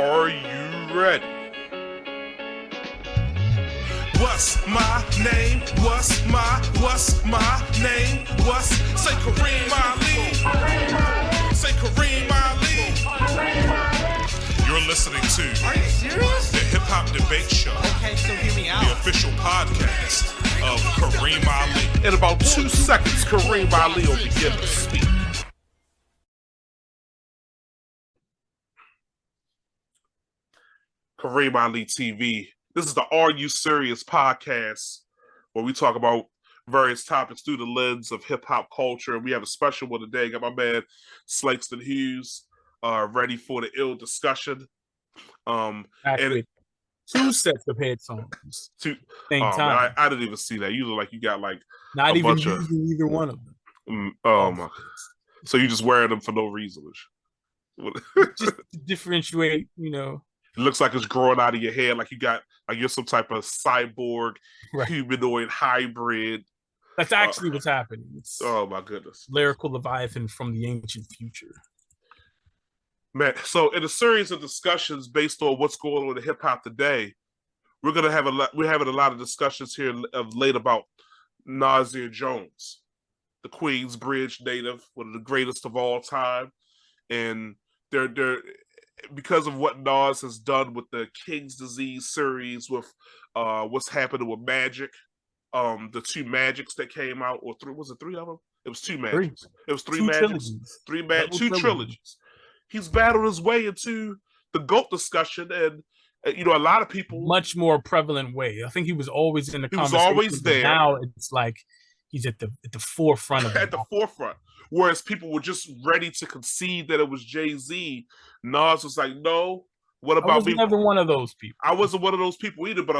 Are you ready? What's my name? What's my name? Say Kareem Ali. Say Kareem Ali. You're listening to Are you serious? the Hip Hop Debate Show. Okay, so hear me out. The official podcast of Kareem Ali. In about 2 seconds, Kareem Ali will begin to speak. Kareem Ali TV. This is the Are You Serious podcast where we talk about various topics through the lens of hip hop culture. And we have a special one today. Got my man Slangston Hughes ready for the ill discussion. Actually, and 2 sets of headphones. same time. I didn't even see that. Usually, like you got like Not a even bunch using either one of them. my! So you just wearing them for no reason? Just to differentiate, It looks like it's growing out of your head, like you're some type of cyborg, Right. humanoid hybrid. That's actually what's happening. It's Oh my goodness, lyrical Leviathan from the ancient future. man! So in a series of discussions based on what's going on in hip hop today, we're having a lot of discussions here of late about Nasir Jones, the Queensbridge native, one of the greatest of all time, and they're because of what Nas has done with the King's Disease series, with what's happening with Magic, the 2 Magics that came out, or three, was it 3 of them? It was 2 Magics. It was 3 2 Magics, trilogies. 2 trilogies. He's battled his way into the GOAT discussion, and a lot of people Much more prevalent way. I think he was always in the conversation. was always there. Now it's like he's at the forefront of it. at the forefront. Whereas people were just ready to concede that it was Jay-Z, Nas was like, no, what I about was me? never one of those people. I wasn't one of those people either, but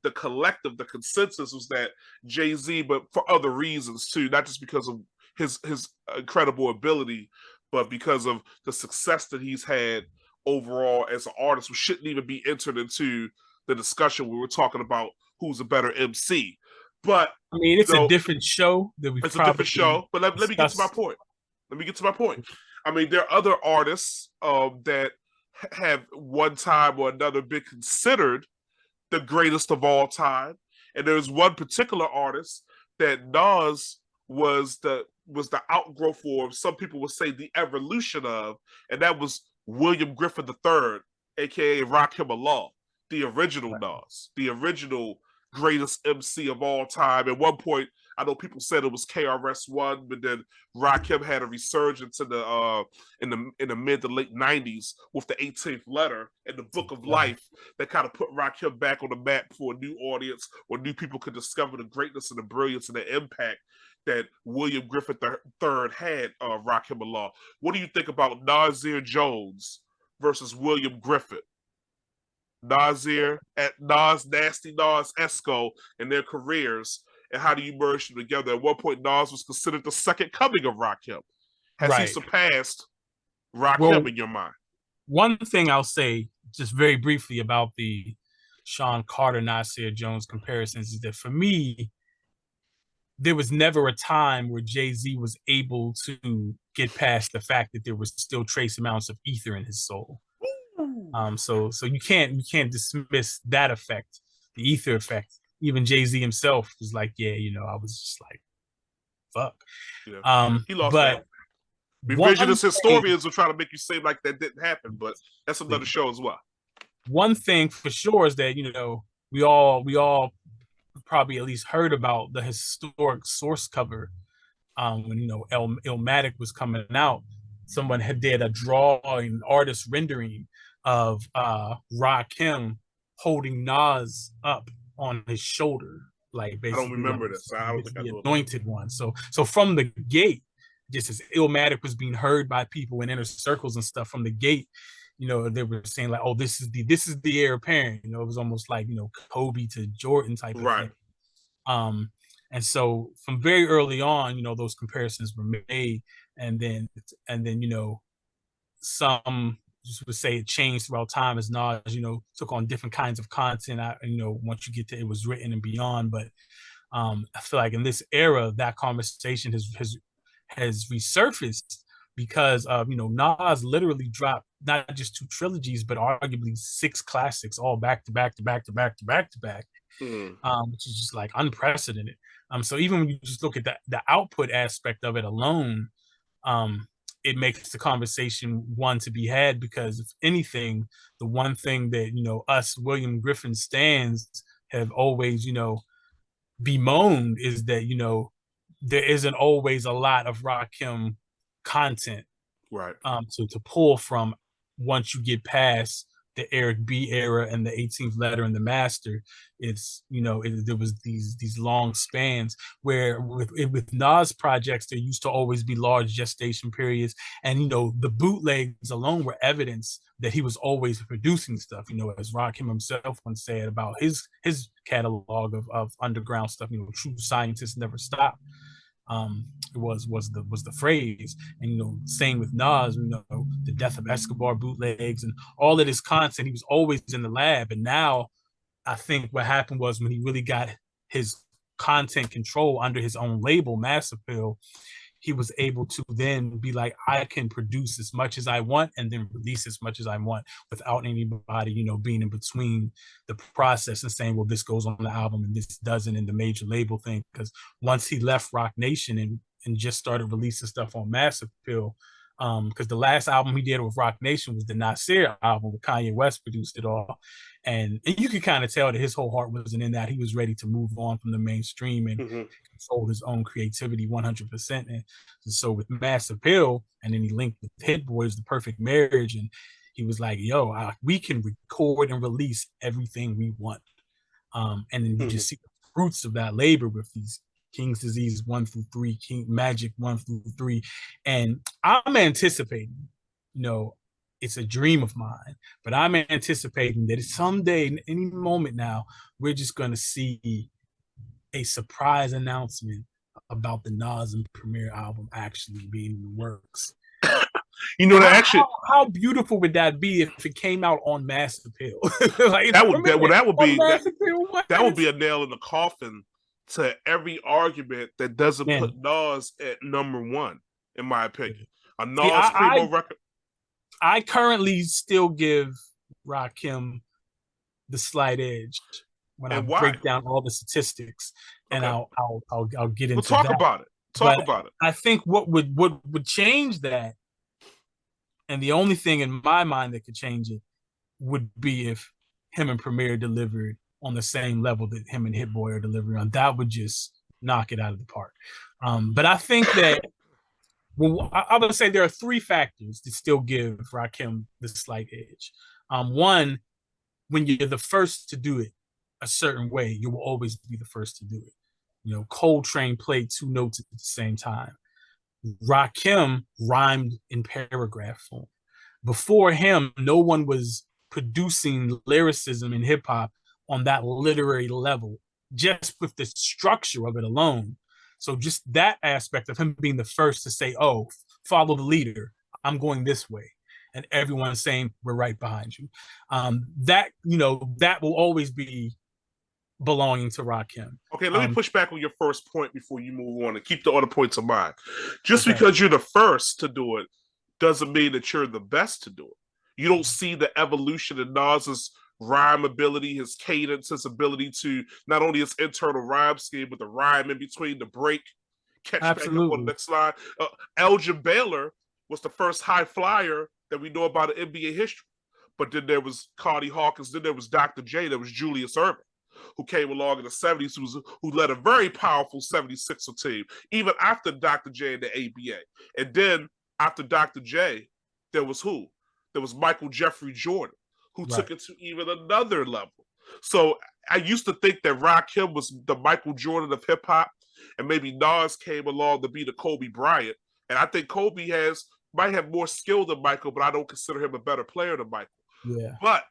the collective, the consensus was that Jay-Z, but for other reasons too, not just because of his incredible ability, but because of the success that he's had overall as an artist, who shouldn't even be entered into the discussion we were talking about who's a better MC. But I mean, it's a different show that we. It's a different show. But let me get to my point. I mean, there are other artists that have one time or another been considered the greatest of all time, and there's one particular artist that Nas was the outgrowth for. Some people would say the evolution of, and that was William Griffin III, aka Rakim Allah, the original Nas, the original greatest MC of all time. At one point, I know people said it was KRS-One, but then Rakim had a resurgence in the mid to late 90s with the 18th letter and the Book of Life that kind of put Rakim back on the map for a new audience, where new people could discover the greatness and the brilliance and the impact that William Griffin III had Rakim Allah. What do you think about Nasir Jones versus William Griffin? Nasir at Nasty Nas Esco in their careers, and how do you merge them together? At one point, Nas was considered the second coming of Rakim. Has he surpassed Rakim in your mind? One thing I'll say, just very briefly, about the Sean Carter Nasir Jones comparisons is that for me, there was never a time where Jay-Z was able to get past the fact that there was still trace amounts of ether in his soul. So you can't dismiss that effect, the ether effect. Even Jay-Z himself was like, yeah, I was just like, fuck. Yeah. He lost that. Revisionist historians will try to make you seem like that didn't happen, but that's another show as well. One thing for sure is that, we all probably at least heard about the historic source cover when, Illmatic was coming out. Someone did a drawing, artist rendering of Rakim holding Nas up on his shoulder, like basically. I don't remember this. I don't think I know. Anointed one. So from the gate, just as Illmatic was being heard by people in inner circles and stuff from the gate, they were saying like, "Oh, this is the heir apparent." It was almost like Kobe to Jordan type of thing. And so from very early on, those comparisons were made, and then some just would say it changed throughout time as Nas, took on different kinds of content. Once you get to It Was Written and beyond, but I feel like in this era, that conversation has resurfaced because Nas literally dropped not just 2 trilogies, but arguably 6 classics, all back to back to back to back to back to back, which is just like unprecedented. So even when you just look at the output aspect of it alone, it makes the conversation one to be had, because if anything, the one thing that us William Griffin stands have always bemoaned is that there isn't always a lot of Rakim content, right? To pull from once you get past the Eric B era and the 18th letter and the master. It's there was these long spans where with Nas projects there used to always be large gestation periods, and the bootlegs alone were evidence that he was always producing stuff. As Rakim himself once said about his catalog of underground stuff, true scientists never stop. Was the phrase. And same with Nas, the Death of Escobar bootlegs and all of this content, he was always in the lab. And now I think what happened was when he really got his content control under his own label, Mass Appeal, he was able to then be like, I can produce as much as I want and then release as much as I want without anybody, being in between the process and saying, well, this goes on the album and this doesn't, in the major label thing. Because once he left Roc Nation and just started releasing stuff on Mass Appeal, because the last album he did with Roc Nation was the Nasir album, with Kanye West produced it all. And you could kind of tell that his whole heart wasn't in that. He was ready to move on from the mainstream and control his own creativity 100%. And so with Mass Appeal, and then he linked with Hit Boys, The Perfect Marriage, and he was like, yo, we can record and release everything we want. And then you just see the fruits of that labor with these King's Disease 1 through 3, King Magic 1 through 3. And I'm anticipating, it's a dream of mine, but I'm anticipating that someday, any moment now, we're just going to see a surprise announcement about the Nas and Premier album actually being in the works. How beautiful would that be if it came out on Mass Appeal? that would be a nail in the coffin to every argument that doesn't put Nas at number 1, in my opinion. A Nas Primo record. I currently still give Rakim the slight edge when I break down all the statistics, and I'll get into that. Talk about it. I think what would change that, and the only thing in my mind that could change it, would be if him and Premier delivered on the same level that him and Hit Boy are delivering on. That would just knock it out of the park. But I think that, well, I would say there are 3 factors that still give Rakim the slight edge. One, when you're the first to do it a certain way, you will always be the first to do it. Coltrane played 2 notes at the same time. Rakim rhymed in paragraph form. Before him, no one was producing lyricism in hip hop on that literary level, just with the structure of it alone. So just that aspect of him being the first to say, oh, follow the leader, I'm going this way, and everyone's saying, we're right behind you. That will always be belonging to Rakim. Okay, let me push back on your first point before you move on and keep the other points in mind. Just because you're the first to do it doesn't mean that you're the best to do it. You don't see the evolution in Nas's rhyme ability, his cadence, his ability to not only his internal rhyme scheme, but the rhyme in between, the break, catch back up on the next line. Elgin Baylor was the first high flyer that we know about in NBA history. But then there was Connie Hawkins, then there was Dr. J, there was Julius Erving, who came along in the 70s, who led a very powerful 76er team, even after Dr. J and the ABA. And then after Dr. J, there was who? There was Michael Jeffrey Jordan, who took it to even another level. So I used to think that Rakim was the Michael Jordan of hip hop, and maybe Nas came along to be the Kobe Bryant. And I think Kobe might have more skill than Michael, but I don't consider him a better player than Michael. Yeah. But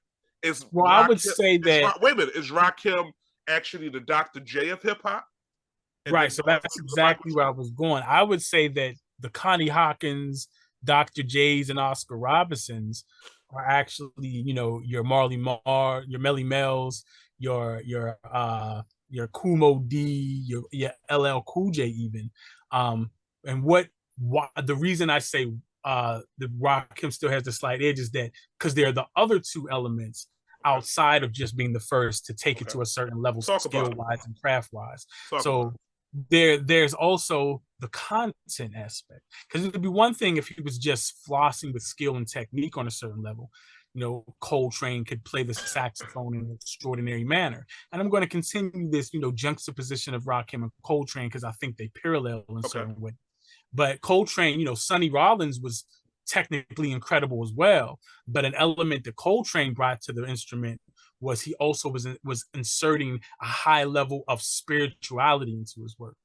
I would say that. Wait a minute, is Rakim actually the Dr. J of hip hop? Right. So that's exactly where I was going. I would say that the Connie Hawkins, Dr. J's, and Oscar Robinsons are actually, your Marley Marl, your Melly Mel's, your Kumo D, your LL Cool J even. And why the reason I say the Rakim still has the slight edge is that because there are the other two elements outside of just being the first to take it to a certain level, skill wise and craft wise. So there's also the content aspect, because it would be one thing if he was just flossing with skill and technique on a certain level. Coltrane could play the saxophone in an extraordinary manner. And I'm going to continue this, juxtaposition of Rakim and Coltrane because I think they parallel in certain ways. But Coltrane, Sonny Rollins was technically incredible as well. But an element that Coltrane brought to the instrument was he also was inserting a high level of spirituality into his work,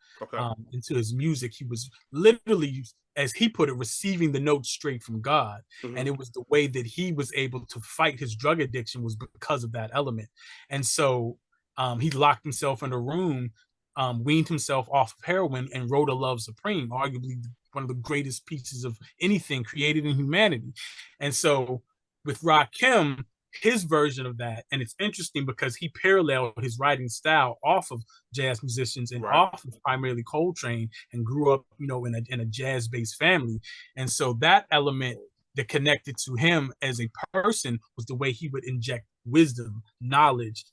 into his music. He was literally, as he put it, receiving the notes straight from God. And it was the way that he was able to fight his drug addiction was because of that element. And so he locked himself in a room, weaned himself off of heroin, and wrote A Love Supreme, arguably one of the greatest pieces of anything created in humanity. And so with Rakim, his version of that, and it's interesting because he paralleled his writing style off of jazz musicians and off of primarily Coltrane, and grew up, in a jazz-based family. And so that element that connected to him as a person was the way he would inject wisdom, knowledge,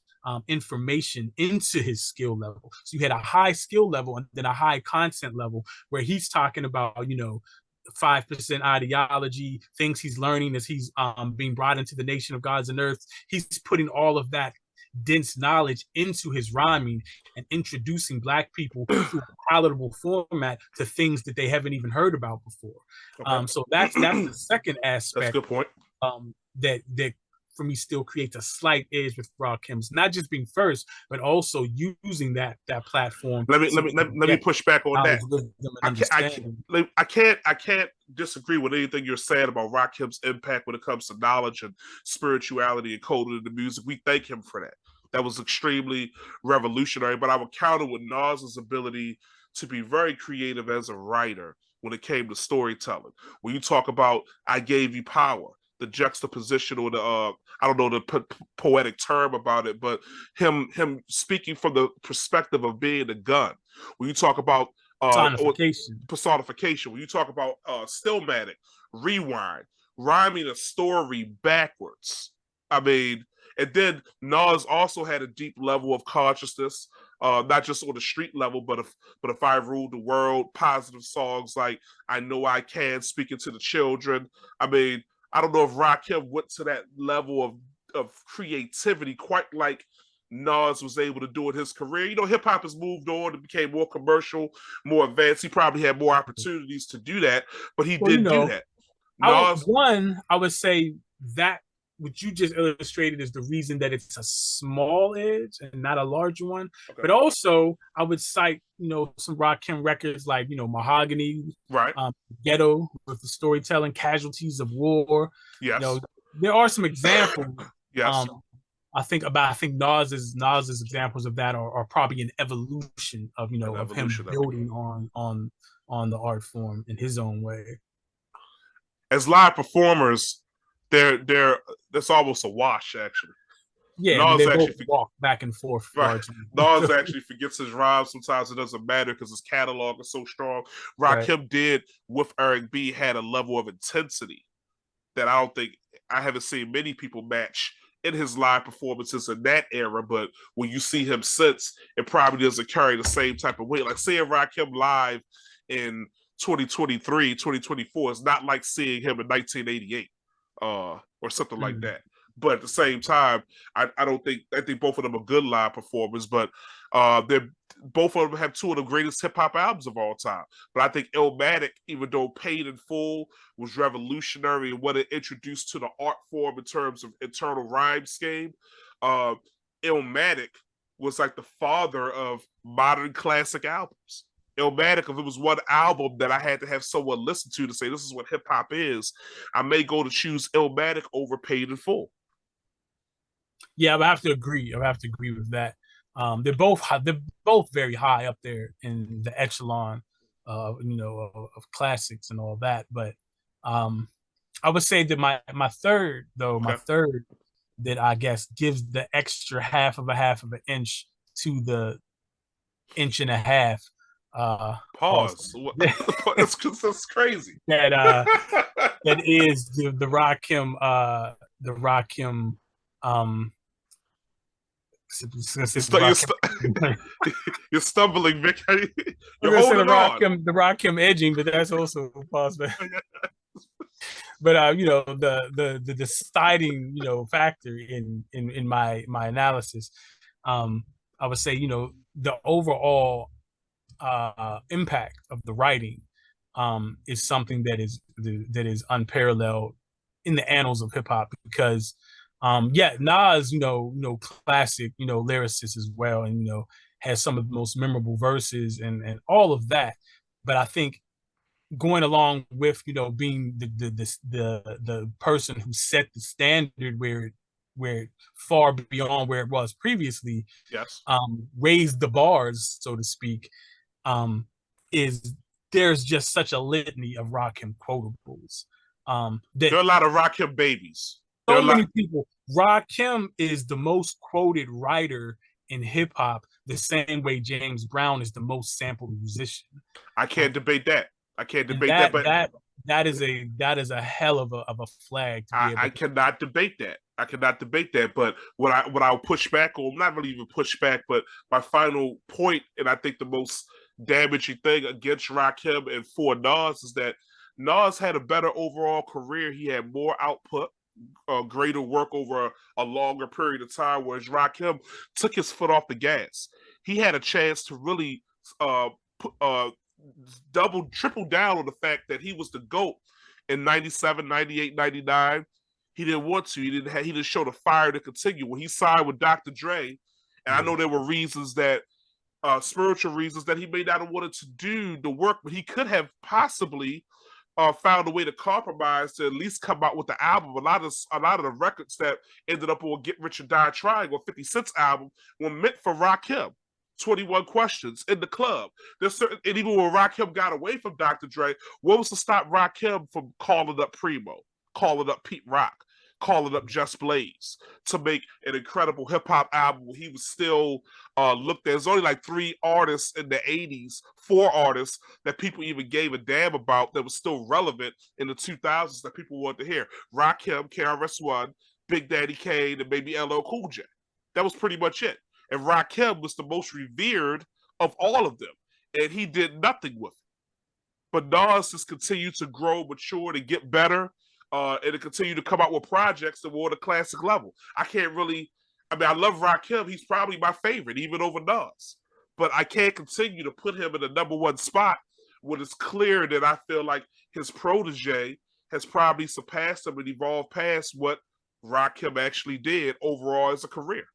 information into his skill level. So you had a high skill level and then a high content level where he's talking about, 5% ideology, things he's learning as he's being brought into the nation of gods and earths. He's putting all of that dense knowledge into his rhyming and introducing Black people through a palatable format to things that they haven't even heard about before. So that's the second aspect. That's a good point. That for me still creates a slight edge with Rakim's, not just being first, but also using that platform. Let me push back on that. I can't disagree with anything you're saying about Rakim's impact when it comes to knowledge and spirituality and coding in the music. We thank him for that. That was extremely revolutionary. But I would counter with Nas's ability to be very creative as a writer when it came to storytelling. When you talk about "I Gave You Power," the juxtaposition, or the I don't know the poetic term about it, but him speaking from the perspective of being a gun. When you talk about personification, when you talk about stillmatic, rewind, rhyming a story backwards. I mean, and then Nas also had a deep level of consciousness, not just on the street level, but if I ruled the world, positive songs like "I Know I Can," speaking to the children. I mean, I don't know if Rakim went to that level of creativity quite like Nas was able to do in his career. Hip hop has moved on and became more commercial, more advanced. He probably had more opportunities to do that, but he did do that. I would say that what you just illustrated is the reason that it's a small edge and not a large one. But also, I would cite, some Rakim records like, Mahogany, Ghetto with the storytelling, Casualties of War. Yes. There are some examples. Yes. I think Nas's examples of that are probably an evolution of, of him building on the art form in his own way. As live performers, that's almost a wash, actually. Yeah, Nas actually walk back and forth. Nas actually forgets his rhymes. Sometimes it doesn't matter because his catalog is so strong. Rakim did with Eric B had a level of intensity that I haven't seen many people match in his live performances in that era. But when you see him since, it probably doesn't carry the same type of weight. Like seeing Rakim live in 2023, 2024 is not like seeing him in 1988. Or something like that. But at the same time, I think both of them are good live performers, but both of them have two of the greatest hip hop albums of all time. But I think Illmatic, even though Paid in Full was revolutionary in what it introduced to the art form in terms of internal rhyme scheme, Illmatic was like the father of modern classic albums. Illmatic, if it was one album that I had to have someone listen to say this is what hip hop is, I may go to choose Illmatic over Paid in Full. Yeah, I would have to agree. With that. They're both very high up there in the echelon, of classics and all that. But I would say that my third that I guess gives the extra half of an inch to the inch and a half Pause. That's crazy. That is the Rakim You're stumbling, Vic. You're holding on. The Rakim edging, but that's also a pause. But you know, the deciding, you know, factor in my analysis, I would say, you know, the overall impact of the writing is something that is unparalleled in the annals of hip hop, because Nas, you know, classic, you know, lyricist as well, and you know, has some of the most memorable verses and all of that. But I think going along with, you know, being the person who set the standard where far beyond where it was previously, yes, raised the bars, so to speak, is there's just such a litany of Rakim quotables. There are a lot of Rakim babies. So many people. Rakim is the most quoted writer in hip hop, the same way James Brown is the most sampled musician. I can't debate that. I can't debate that. But that is a hell of a flag. I cannot debate that. I cannot debate that. But what I'll push back on, not really even push back, but my final point, and I think the most damaging thing against Rakim and for Nas, is that Nas had a better overall career. He had more output, greater work over a longer period of time, whereas Rakim took his foot off the gas. He had a chance to really double, triple down on the fact that he was the GOAT in 97, 98, 99. He didn't want to. He didn't show the fire to continue. When he signed with Dr. Dre, and I know there were reasons that, spiritual reasons, that he may not have wanted to do the work, but he could have possibly found a way to compromise to at least come out with the album. A lot of the records that ended up on Get Rich or Die Trying or 50 Cent's album were meant for Rakim. 21 Questions, In the Club. There's certain, and even when Rakim got away from Dr. Dre, what was to stop Rakim from calling up Primo, calling up Pete Rock, calling up Just Blaze to make an incredible hip hop album? He was still looked at. There's only like 3 artists in the 80s, 4 artists that people even gave a damn about that was still relevant in the 2000s that people wanted to hear. Rakim, KRS-One, Big Daddy Kane, and maybe LL Cool J. That was pretty much it. And Rakim was the most revered of all of them, and he did nothing with it. But Nas has continued to grow, mature, to get better, and to continue to come out with projects that were at a classic level. I love Rakim. He's probably my favorite, even over Nas. But I can't continue to put him in the number one spot when it's clear that I feel like his protege has probably surpassed him and evolved past what Rakim actually did overall as a career.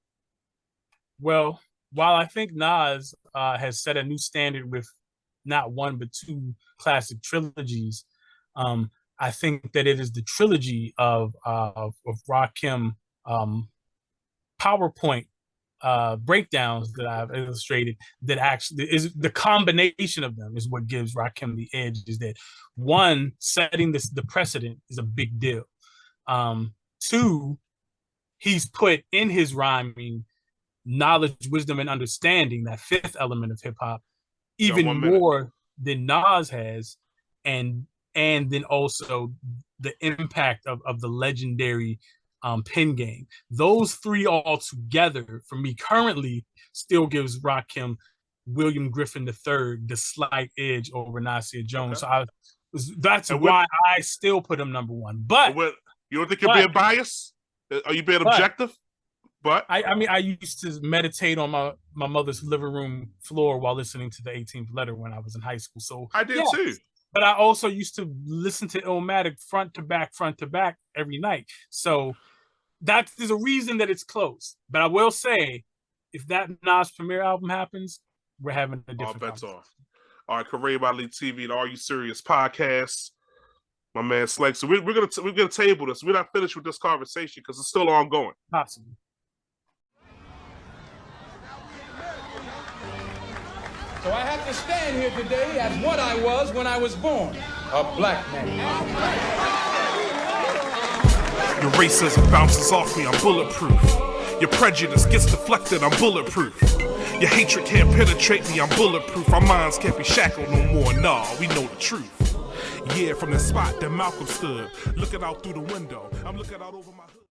Well, while I think Nas has set a new standard with not one but 2 classic trilogies, I think that it is the trilogy of Rakim PowerPoint breakdowns that I've illustrated that actually is the combination of them is what gives Rakim the edge. Is that 1, setting the precedent is a big deal. 2, he's put in his rhyming knowledge, wisdom, and understanding, that 5th element of hip hop, even more than Nas has, and then also the impact of the legendary pen game. Those 3 all together, for me, currently still gives Rakim William Griffin III the slight edge over Nasir Jones. Okay. So that's why I still put him number 1. But you don't think you're being biased? Are you being objective? But I used to meditate on my mother's living room floor while listening to the 18th Letter when I was in high school. So I did too. But I also used to listen to Illmatic front to back every night. So there's a reason that it's close. But I will say, if that Nas premiere album happens, we're having a different. All bets off. All right, Kareem Ali TV and Are You Serious podcast. My man Slake. So we're gonna table this. We're not finished with this conversation because it's still ongoing. Possibly. So I have to stand here today as what I was when I was born, a black man. Your racism bounces off me, I'm bulletproof. Your prejudice gets deflected, I'm bulletproof. Your hatred can't penetrate me, I'm bulletproof. Our minds can't be shackled no more, nah, we know the truth. Yeah, from the spot that Malcolm stood, looking out through the window, I'm looking out over my hood.